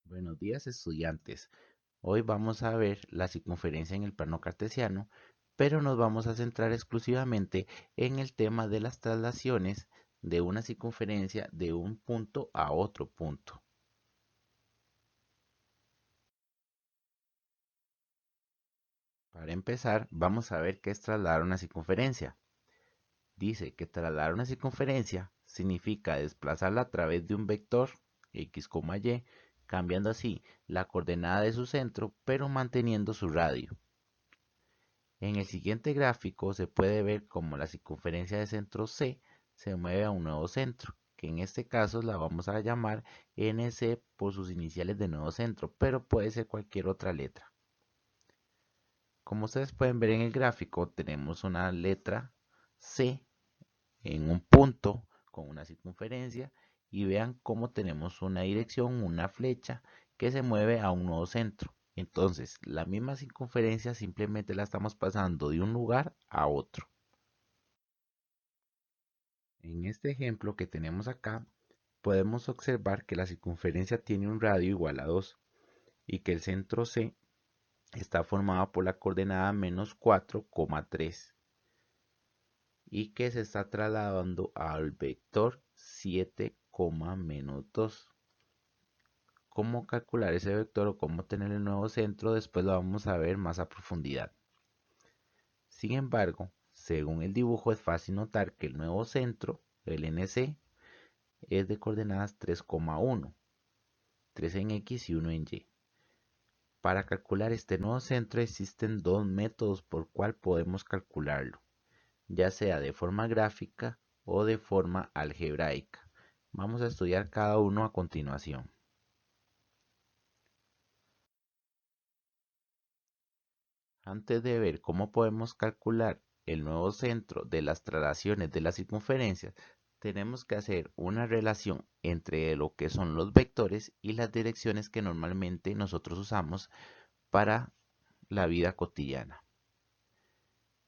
Buenos días, estudiantes. Hoy vamos a ver la circunferencia en el plano cartesiano, pero nos vamos a centrar exclusivamente en el tema de las traslaciones de una circunferencia de un punto a otro punto. Para empezar, vamos a ver qué es trasladar una circunferencia. Dice que trasladar una circunferencia significa desplazarla a través de un vector x, y, cambiando así la coordenada de su centro, pero manteniendo su radio. En el siguiente gráfico se puede ver cómo la circunferencia de centro C se mueve a un nuevo centro, que en este caso la vamos a llamar NC por sus iniciales de nuevo centro, pero puede ser cualquier otra letra. Como ustedes pueden ver en el gráfico, tenemos una letra C en un punto con una circunferencia y vean cómo tenemos una dirección, una flecha que se mueve a un nuevo centro. Entonces, la misma circunferencia simplemente la estamos pasando de un lugar a otro. En este ejemplo que tenemos acá, podemos observar que la circunferencia tiene un radio igual a 2 y que el centro C está formado por la coordenada menos 4,3 y que se está trasladando al vector 7, menos 2. Cómo calcular ese vector o cómo tener el nuevo centro después lo vamos a ver más a profundidad. Sin embargo, según el dibujo es fácil notar que el nuevo centro, el NC, es de coordenadas 3,1, 3 en X y 1 en Y. Para calcular este nuevo centro existen dos métodos por cual podemos calcularlo, ya sea de forma gráfica o de forma algebraica. Vamos a estudiar cada uno a continuación. Antes de ver cómo podemos calcular el nuevo centro de las traslaciones de las circunferencias, tenemos que hacer una relación entre lo que son los vectores y las direcciones que normalmente nosotros usamos para la vida cotidiana.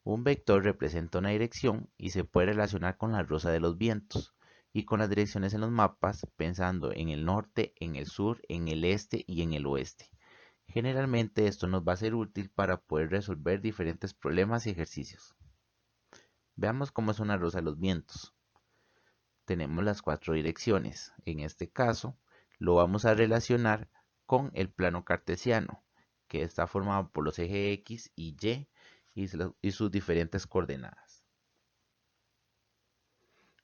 Un vector representa una dirección y se puede relacionar con la rosa de los vientos y con las direcciones en los mapas pensando en el norte, en el sur, en el este y en el oeste. Generalmente esto nos va a ser útil para poder resolver diferentes problemas y ejercicios. Veamos cómo es una rosa de los vientos. Tenemos las cuatro direcciones. En este caso, lo vamos a relacionar con el plano cartesiano, que está formado por los ejes X y Y sus diferentes coordenadas.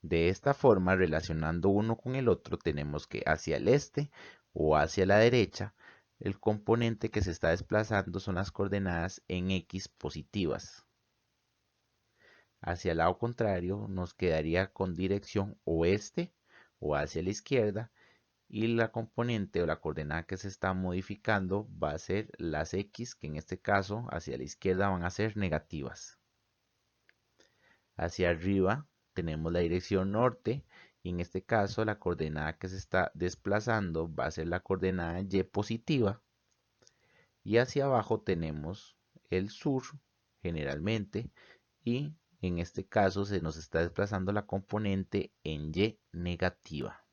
De esta forma, relacionando uno con el otro, tenemos que hacia el este o hacia la derecha, el componente que se está desplazando son las coordenadas en X positivas. Hacia el lado contrario nos quedaría con dirección oeste o hacia la izquierda y la componente o la coordenada que se está modificando va a ser las X, que en este caso hacia la izquierda van a ser negativas. Hacia arriba tenemos la dirección norte y en este caso la coordenada que se está desplazando va a ser la coordenada Y positiva. Y hacia abajo tenemos el sur generalmente y en este caso se nos está desplazando la componente en Y negativa.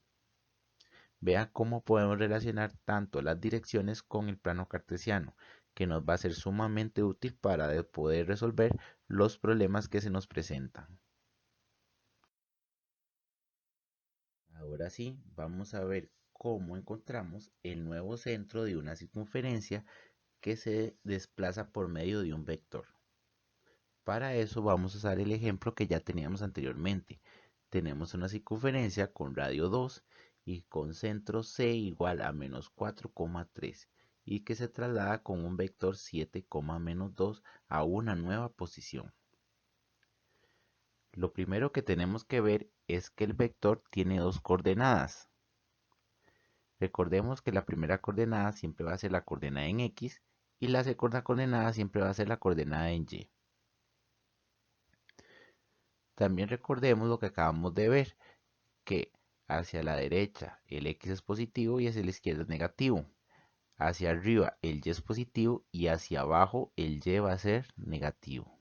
Vea cómo podemos relacionar tanto las direcciones con el plano cartesiano, que nos va a ser sumamente útil para poder resolver los problemas que se nos presentan. Ahora sí, vamos a ver cómo encontramos el nuevo centro de una circunferencia que se desplaza por medio de un vector. Para eso vamos a usar el ejemplo que ya teníamos anteriormente. Tenemos una circunferencia con radio 2 y con centro C igual a menos 4,3 y que se traslada con un vector 7, menos 2 a una nueva posición. Lo primero que tenemos que ver es que el vector tiene dos coordenadas. Recordemos que la primera coordenada siempre va a ser la coordenada en X y la segunda coordenada siempre va a ser la coordenada en Y. También recordemos lo que acabamos de ver, que hacia la derecha el X es positivo y hacia la izquierda es negativo. Hacia arriba el Y es positivo y hacia abajo el Y va a ser negativo.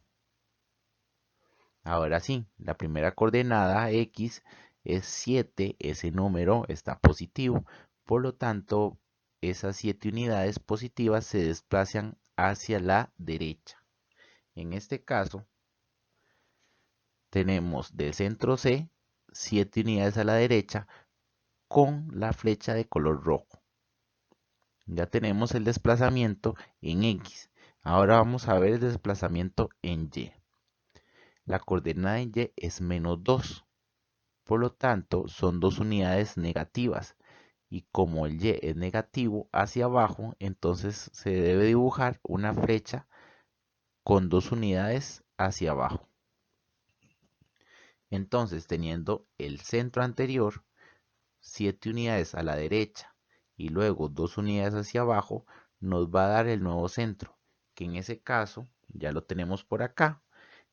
Ahora sí, la primera coordenada X es 7, ese número está positivo, por lo tanto esas 7 unidades positivas se desplazan hacia la derecha. En este caso, tenemos del centro C 7 unidades a la derecha con la flecha de color rojo. Ya tenemos el desplazamiento en X. Ahora vamos a ver el desplazamiento en Y. La coordenada en Y es -2. Por lo tanto, son 2 unidades negativas. Y como el Y es negativo hacia abajo, entonces se debe dibujar una flecha con 2 unidades hacia abajo. Entonces, teniendo el centro anterior, 7 unidades a la derecha y luego 2 unidades hacia abajo, nos va a dar el nuevo centro, que en ese caso, ya lo tenemos por acá,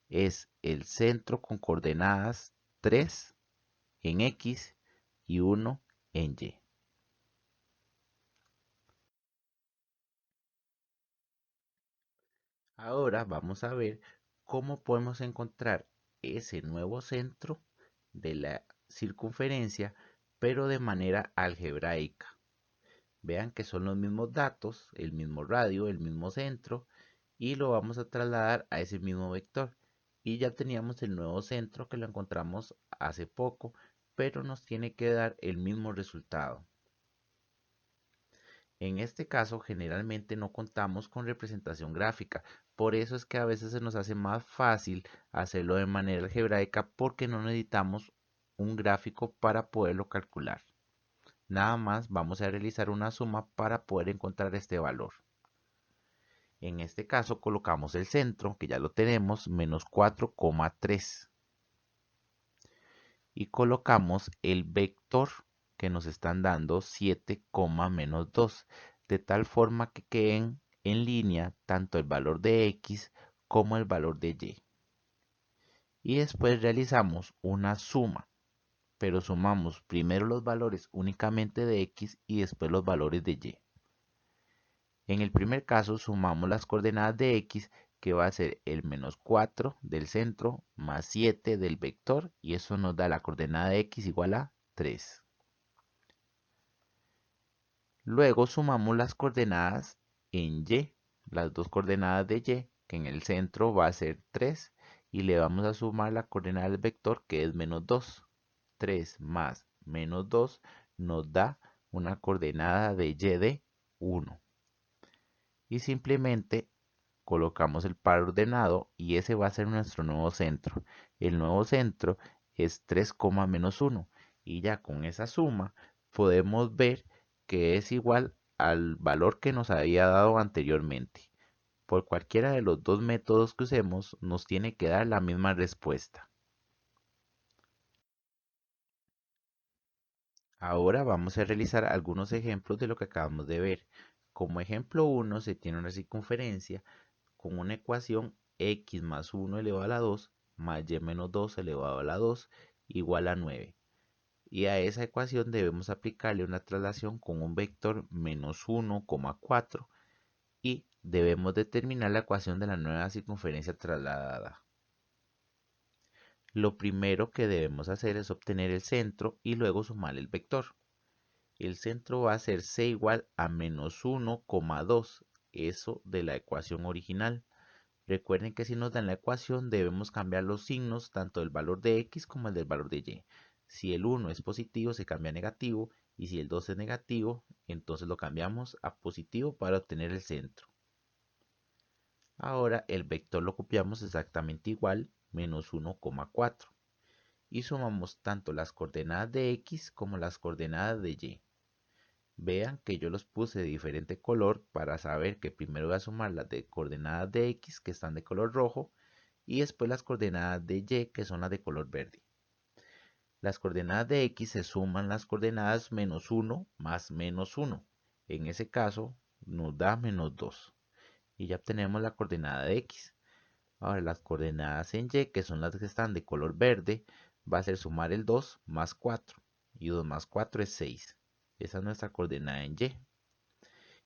es el centro con coordenadas 3 en X y 1 en Y. Ahora vamos a ver cómo podemos encontrar ese nuevo centro de la circunferencia, pero de manera algebraica. Vean que son los mismos datos, el mismo radio, el mismo centro, y lo vamos a trasladar a ese mismo vector. Y ya teníamos el nuevo centro que lo encontramos hace poco, pero nos tiene que dar el mismo resultado. En este caso, generalmente no contamos con representación gráfica, por eso es que a veces se nos hace más fácil hacerlo de manera algebraica porque no necesitamos un gráfico para poderlo calcular. Nada más vamos a realizar una suma para poder encontrar este valor. En este caso colocamos el centro, que ya lo tenemos, menos 4,3. Y colocamos el vector que nos están dando 7, menos 2, de tal forma que queden en línea tanto el valor de X como el valor de Y. Y después realizamos una suma, pero sumamos primero los valores únicamente de X y después los valores de Y. En el primer caso sumamos las coordenadas de X, que va a ser el menos 4 del centro más 7 del vector, y eso nos da la coordenada de X igual a 3. Luego sumamos las coordenadas en Y, las dos coordenadas de Y, que en el centro va a ser 3, y le vamos a sumar la coordenada del vector, que es menos 2. 3 más menos 2 nos da una coordenada de Y de 1. Y simplemente colocamos el par ordenado y ese va a ser nuestro nuevo centro. El nuevo centro es 3, menos 1, y ya con esa suma podemos ver que es igual al valor que nos había dado anteriormente. Por cualquiera de los dos métodos que usemos nos tiene que dar la misma respuesta. Ahora vamos a realizar algunos ejemplos de lo que acabamos de ver. Como ejemplo 1 se tiene una circunferencia con una ecuación x más 1 elevado a la 2 más y menos 2 elevado a la 2 igual a 9. Y a esa ecuación debemos aplicarle una traslación con un vector menos 1,4 y debemos determinar la ecuación de la nueva circunferencia trasladada. Lo primero que debemos hacer es obtener el centro y luego sumar el vector. El centro va a ser c igual a menos 1,2, eso de la ecuación original. Recuerden que si nos dan la ecuación debemos cambiar los signos tanto del valor de X como el del valor de Y. Si el 1 es positivo se cambia a negativo y si el 2 es negativo entonces lo cambiamos a positivo para obtener el centro. Ahora el vector lo copiamos exactamente igual, menos 1,4. Y sumamos tanto las coordenadas de X como las coordenadas de Y. Vean que yo los puse de diferente color para saber que primero voy a sumar las de coordenadas de X que están de color rojo y después las coordenadas de Y que son las de color verde. Las coordenadas de X se suman las coordenadas menos 1 más menos 1. En ese caso nos da menos 2 y ya obtenemos la coordenada de X. Ahora las coordenadas en Y, que son las que están de color verde, va a ser sumar el 2 más 4 y 2 más 4 es 6. Esa es nuestra coordenada en Y.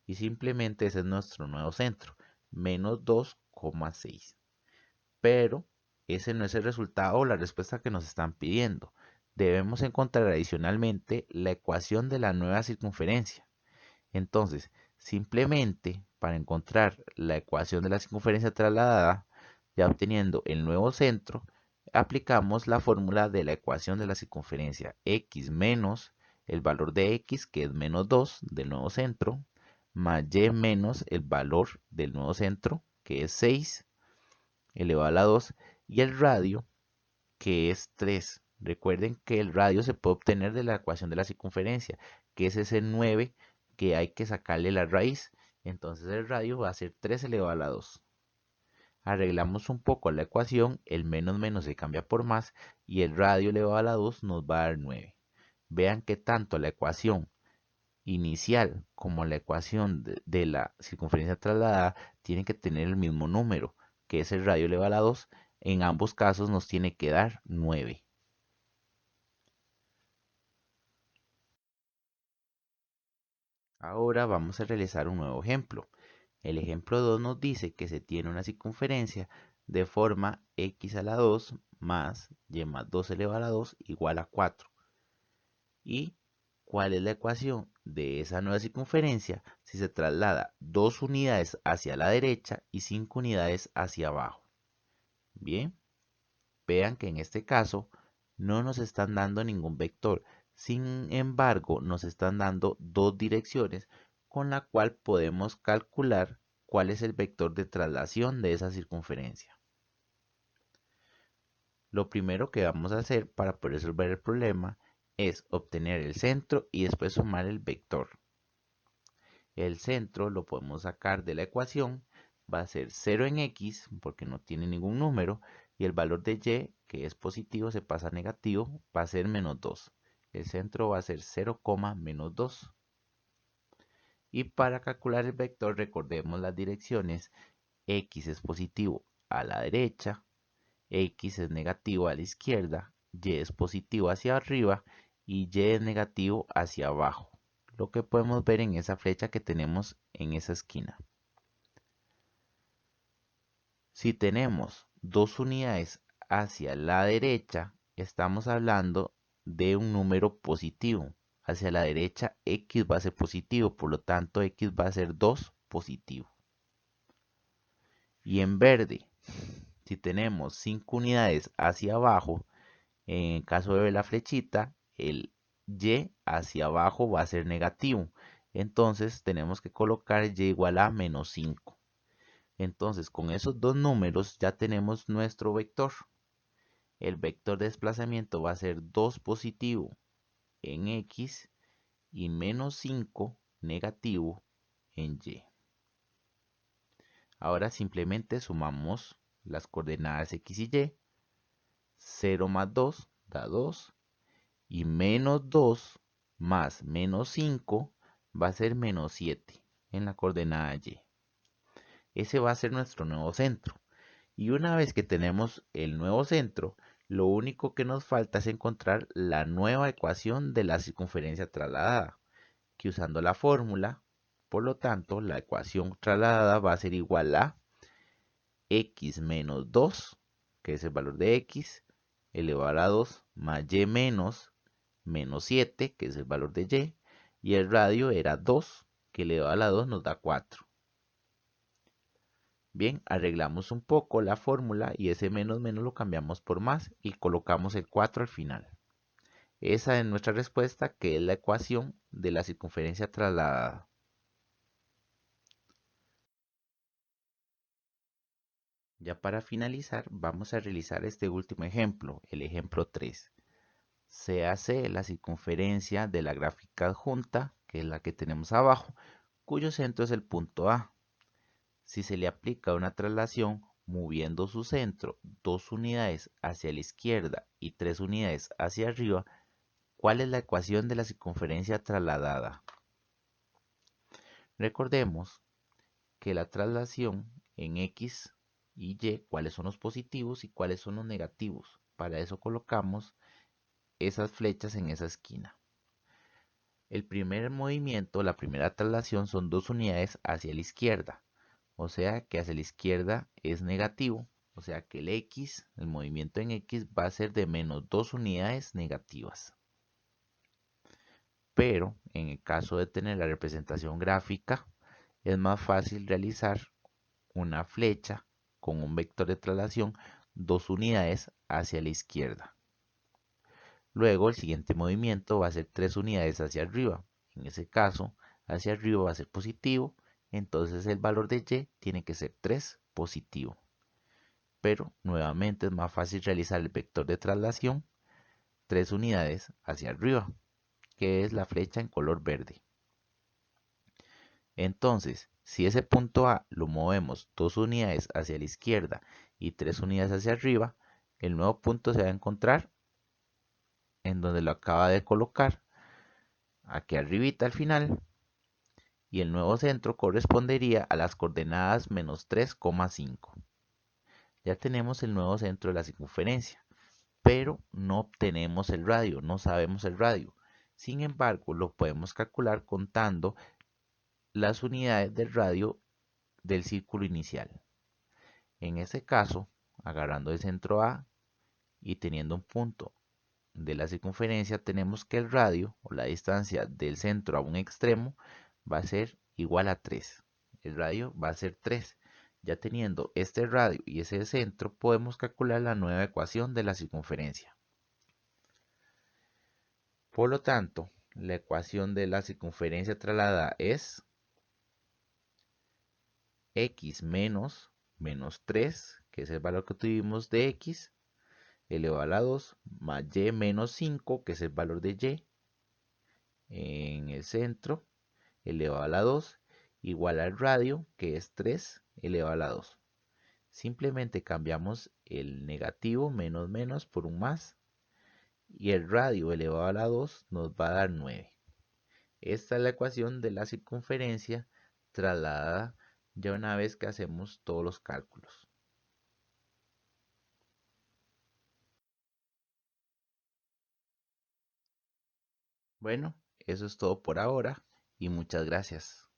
Y simplemente ese es nuestro nuevo centro, menos 2,6. Pero ese no es el resultado o la respuesta que nos están pidiendo. Debemos encontrar adicionalmente la ecuación de la nueva circunferencia. Entonces, simplemente para encontrar la ecuación de la circunferencia trasladada, ya obteniendo el nuevo centro, aplicamos la fórmula de la ecuación de la circunferencia: x menos el valor de x, que es menos 2 del nuevo centro, más y menos el valor del nuevo centro, que es 6 elevado a la 2, y el radio, que es 3. Recuerden que el radio se puede obtener de la ecuación de la circunferencia, que es ese 9 que hay que sacarle la raíz. Entonces el radio va a ser 3 elevado a la 2. Arreglamos un poco la ecuación, el menos menos se cambia por más y el radio elevado a la 2 nos va a dar 9. Vean que tanto la ecuación inicial como la ecuación de la circunferencia trasladada tienen que tener el mismo número, que es el radio elevado a la 2. En ambos casos nos tiene que dar 9. Ahora vamos a realizar un nuevo ejemplo. El ejemplo 2 nos dice que se tiene una circunferencia de forma x a la 2 más y más 2 elevado a la 2 igual a 4. ¿Y cuál es la ecuación de esa nueva circunferencia si se traslada 2 unidades hacia la derecha y 5 unidades hacia abajo? Bien, vean que en este caso no nos están dando ningún vector. Sin embargo, nos están dando dos direcciones con la cual podemos calcular cuál es el vector de traslación de esa circunferencia. Lo primero que vamos a hacer para poder resolver el problema es obtener el centro y después sumar el vector. El centro lo podemos sacar de la ecuación, va a ser 0 en x porque no tiene ningún número, y el valor de y, que es positivo, se pasa a negativo, va a ser menos 2. El centro va a ser 0, menos 2. Y para calcular el vector recordemos las direcciones: x es positivo a la derecha, x es negativo a la izquierda, y es positivo hacia arriba y y es negativo hacia abajo, lo que podemos ver en esa flecha que tenemos en esa esquina. Si tenemos dos unidades hacia la derecha, estamos hablando de un número positivo. Hacia la derecha x va a ser positivo, por lo tanto x va a ser 2 positivo. Y en verde, si tenemos 5 unidades hacia abajo, en el caso de ver la flechita, el y hacia abajo va a ser negativo. Entonces tenemos que colocar y igual a menos 5. Entonces con esos dos números ya tenemos nuestro vector. El vector de desplazamiento va a ser 2 positivo en x y menos 5 negativo en y. Ahora simplemente sumamos las coordenadas x y y. 0 más 2 da 2 y menos 2 más menos 5 va a ser menos 7 en la coordenada y. Ese va a ser nuestro nuevo centro. Y una vez que tenemos el nuevo centro, lo único que nos falta es encontrar la nueva ecuación de la circunferencia trasladada, que usando la fórmula, por lo tanto, la ecuación trasladada va a ser igual a x menos 2, que es el valor de x, elevado a la 2, más y menos 7, que es el valor de y el radio era 2, que elevado a la 2 nos da 4. Bien, arreglamos un poco la fórmula y ese menos menos lo cambiamos por más y colocamos el 4 al final. Esa es nuestra respuesta, que es la ecuación de la circunferencia trasladada. Ya para finalizar, vamos a realizar este último ejemplo, el ejemplo 3. Se hace la circunferencia de la gráfica adjunta, que es la que tenemos abajo, cuyo centro es el punto A. Si se le aplica una traslación moviendo su centro 2 unidades hacia la izquierda y 3 unidades hacia arriba, ¿cuál es la ecuación de la circunferencia trasladada? Recordemos que la traslación en x y y, cuáles son los positivos y cuáles son los negativos. Para eso colocamos esas flechas en esa esquina. El primer movimiento, la primera traslación, son 2 unidades hacia la izquierda. O sea que hacia la izquierda es negativo. O sea que el x, el movimiento en x, va a ser de menos 2 unidades negativas. pero en el caso de tener la representación gráfica, es más fácil realizar una flecha con un vector de traslación 2 unidades hacia la izquierda. Luego el siguiente movimiento va a ser 3 unidades hacia arriba. En ese caso, hacia arriba va a ser positivo, entonces el valor de y tiene que ser 3 positivo. Pero nuevamente es más fácil realizar el vector de traslación 3 unidades hacia arriba, que es la flecha en color verde. Entonces, si ese punto A lo movemos 2 unidades hacia la izquierda y 3 unidades hacia arriba, el nuevo punto se va a encontrar en donde lo acaba de colocar, aquí arribita al final, y el nuevo centro correspondería a las coordenadas menos 3,5. Ya tenemos el nuevo centro de la circunferencia, pero no obtenemos el radio, no sabemos el radio. Sin embargo, lo podemos calcular contando las unidades del radio del círculo inicial. En este caso, agarrando el centro A y teniendo un punto de la circunferencia, tenemos que el radio o la distancia del centro a un extremo va a ser igual a 3. El radio va a ser 3. Ya teniendo este radio y ese centro, podemos calcular la nueva ecuación de la circunferencia. Por lo tanto, la ecuación de la circunferencia trasladada es x menos 3, que es el valor que tuvimos de x, elevado a la 2, más y menos 5, que es el valor de y, en el centro, elevado a la 2, igual al radio, que es 3, elevado a la 2. Simplemente cambiamos el negativo menos menos por un más, y el radio elevado a la 2 nos va a dar 9. Esta es la ecuación de la circunferencia trasladada ya una vez que hacemos todos los cálculos. Bueno, eso es todo por ahora y muchas gracias.